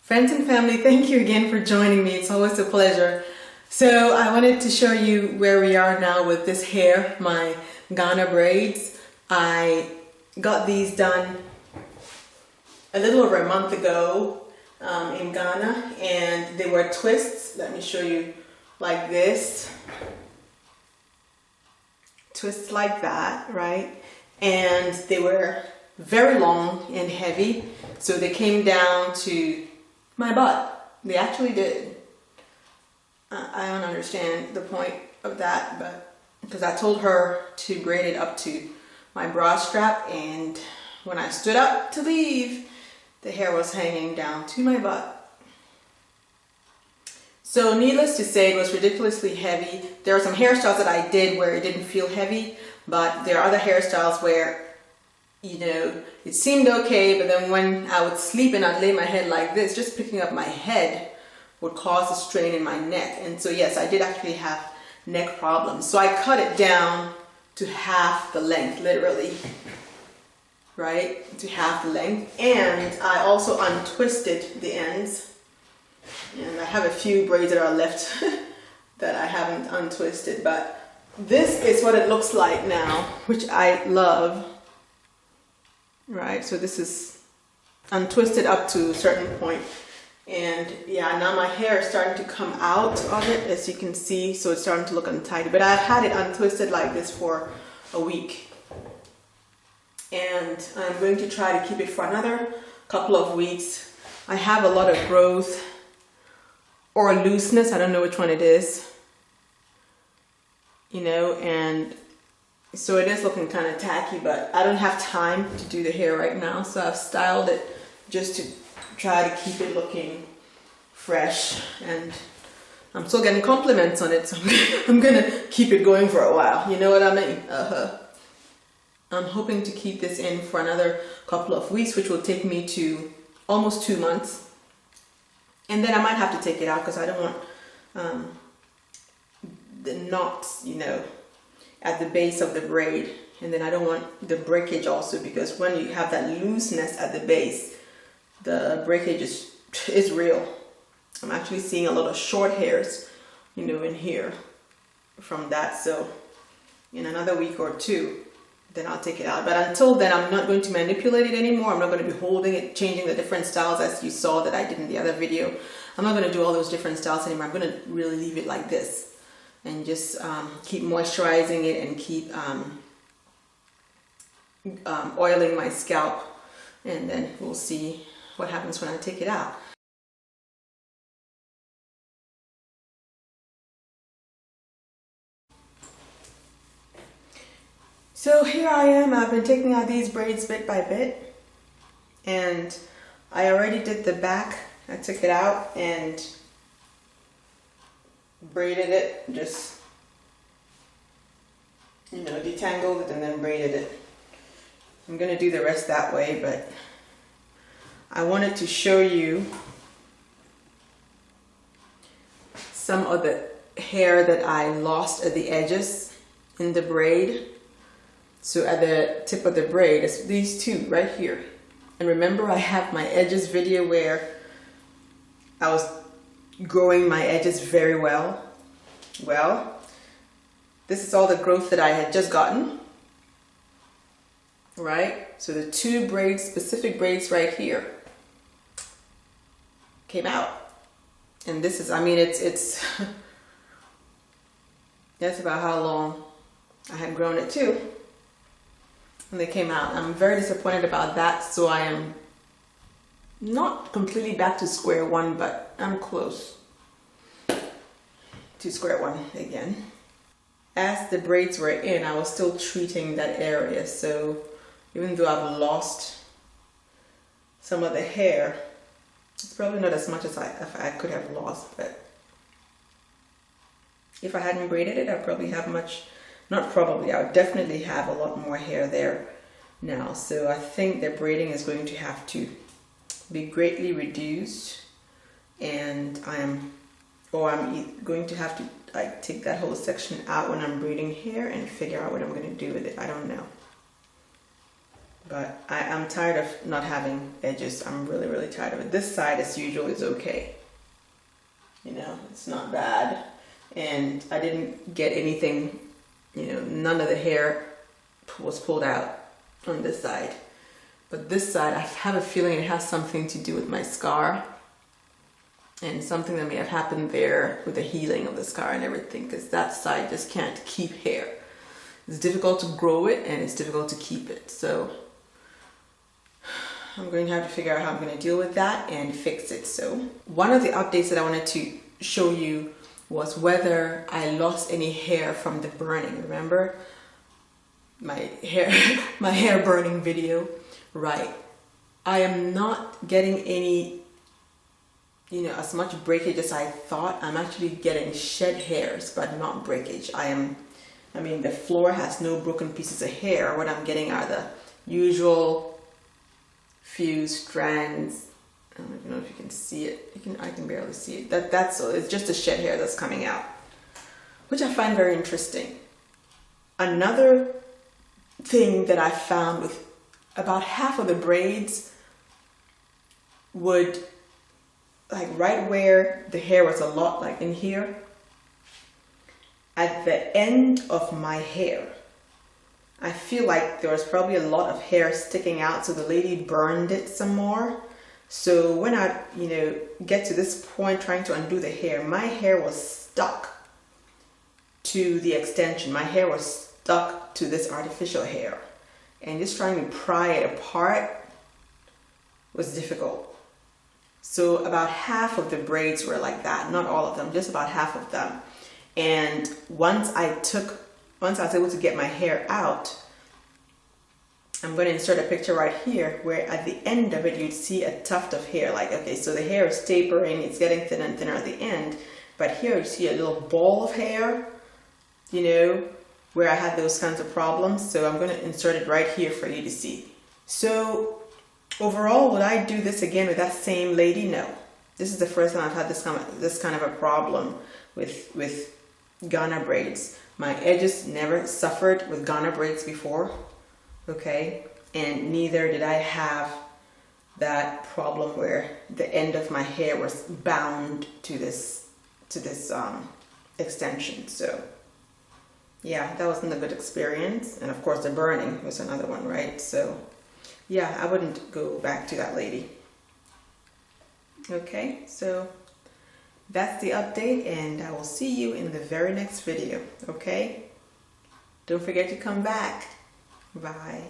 Friends and family, thank you again for joining me. It's always a pleasure. So I wanted to show you where we are now with this hair, my Ghana braids. I got these done a little over a month ago in Ghana, and they were twists. Let me show you, like this. Twists like that, right? And they were very long and heavy, so they came down to my butt. They actually did. I don't understand the point of that, but because I told her to braid it up to my bra strap, and when I stood up to leave, the hair was hanging down to my butt. So needless to say, it was ridiculously heavy. There are some hairstyles that I did where it didn't feel heavy, but there are other hairstyles where, you know, it seemed okay, but then when I would sleep and I'd lay my head like this, just picking up my head would cause a strain in my neck. And so yes, I did actually have neck problems. So I cut it down to half the length, literally, right? To half the length. And I also untwisted the ends. And I have a few braids that are left that I haven't untwisted, but this is what it looks like now, which I love. Right, so this is untwisted up to a certain point, and yeah, now my hair is starting to come out of it, as you can see, so it's starting to look untidy. But I've had it untwisted like this for a week, and I'm going to try to keep it for another couple of weeks. I have a lot of growth or looseness, I don't know which one it is, you know, and so it is looking kind of tacky, but I don't have time to do the hair right now, so I've styled it just to try to keep it looking fresh, and I'm still getting compliments on it, so I'm gonna keep it going for a while, you know what I mean? I'm hoping to keep this in for another couple of weeks, which will take me to almost 2 months, and then I might have to take it out because I don't want the knots, you know, at the base of the braid, and then I don't want the breakage also, because when you have that looseness at the base, the breakage is real. I'm actually seeing a lot of short hairs, you know, in here from that. So in another week or two, then I'll take it out. But until then, I'm not going to manipulate it anymore. I'm not going to be holding it, changing the different styles as you saw that I did in the other video. I'm not going to do all those different styles anymore. I'm going to really leave it like this, and just keep moisturizing it and keep oiling my scalp, and then we'll see what happens when I take it out. So here I am. I've been taking out these braids bit by bit, and I already did the back. I took it out and braided it, just, you know, detangled it and then braided it. I'm gonna do the rest that way, but I wanted to show you some of the hair that I lost at the edges in the braid. So at the tip of the braid, it's these two right here. And remember, I have my edges video where I was growing my edges very well. Well, this is all the growth that I had just gotten, right? So the two braids, specific braids right here, came out. And this is, I mean, it's that's about how long I had grown it too. And they came out. I'm very disappointed about that, so I am not completely back to square one, but I'm close to square one again. As the braids were in, I was still treating that area, so even though I've lost some of the hair, it's probably not as much as I could have lost, but if I hadn't braided it, I'd probably have much, not probably, I would definitely have a lot more hair there now. So I think the braiding is going to have to be greatly reduced, and I'm going to have to like take that whole section out when I'm braiding hair and figure out what I'm going to do with it. I don't know. But I'm tired of not having edges. I'm really, really tired of it. This side, as usual, is okay. You know, it's not bad. And I didn't get anything, you know, none of the hair was pulled out on this side. But this side, I have a feeling it has something to do with my scar. And something that may have happened there with the healing of the scar and everything. Because that side just can't keep hair. It's difficult to grow it and it's difficult to keep it. So I'm going to have to figure out how I'm going to deal with that and fix it. So one of the updates that I wanted to show you was whether I lost any hair from the burning. Remember my hair burning video? Right. I am not getting any, you know, as much breakage as I thought. I'm actually getting shed hairs, but not breakage. I mean, the floor has no broken pieces of hair. What I'm getting are the usual few strands. I don't even know if you can see it. I can barely see it. It's just a shed hair that's coming out, which I find very interesting. Another thing that I found with about half of the braids would, like right where the hair was a lot, like in here, at the end of my hair, I feel like there was probably a lot of hair sticking out, so the lady burned it some more. So when I, you know, get to this point trying to undo the hair, my hair was stuck to the extension. My hair was stuck to this artificial hair. And just trying to pry it apart was difficult. So about half of the braids were like that, not all of them, just about half of them. And once I was able to get my hair out, I'm going to insert a picture right here where at the end of it you'd see a tuft of hair. Like, okay, so the hair is tapering, it's getting thinner and thinner at the end, but here you see a little ball of hair, you know, where I had those kinds of problems. So I'm going to insert it right here for you to see. So overall, would I do this again with that same lady? No. This is the first time I've had this kind of a problem with Ghana braids. My edges never suffered with Ghana braids before, okay? And neither did I have that problem where the end of my hair was bound to this extension. So yeah, that wasn't a good experience. And of course the burning was another one, right? So yeah, I wouldn't go back to that lady. Okay, so that's the update, and I will see you in the very next video, okay? Don't forget to come back. Bye.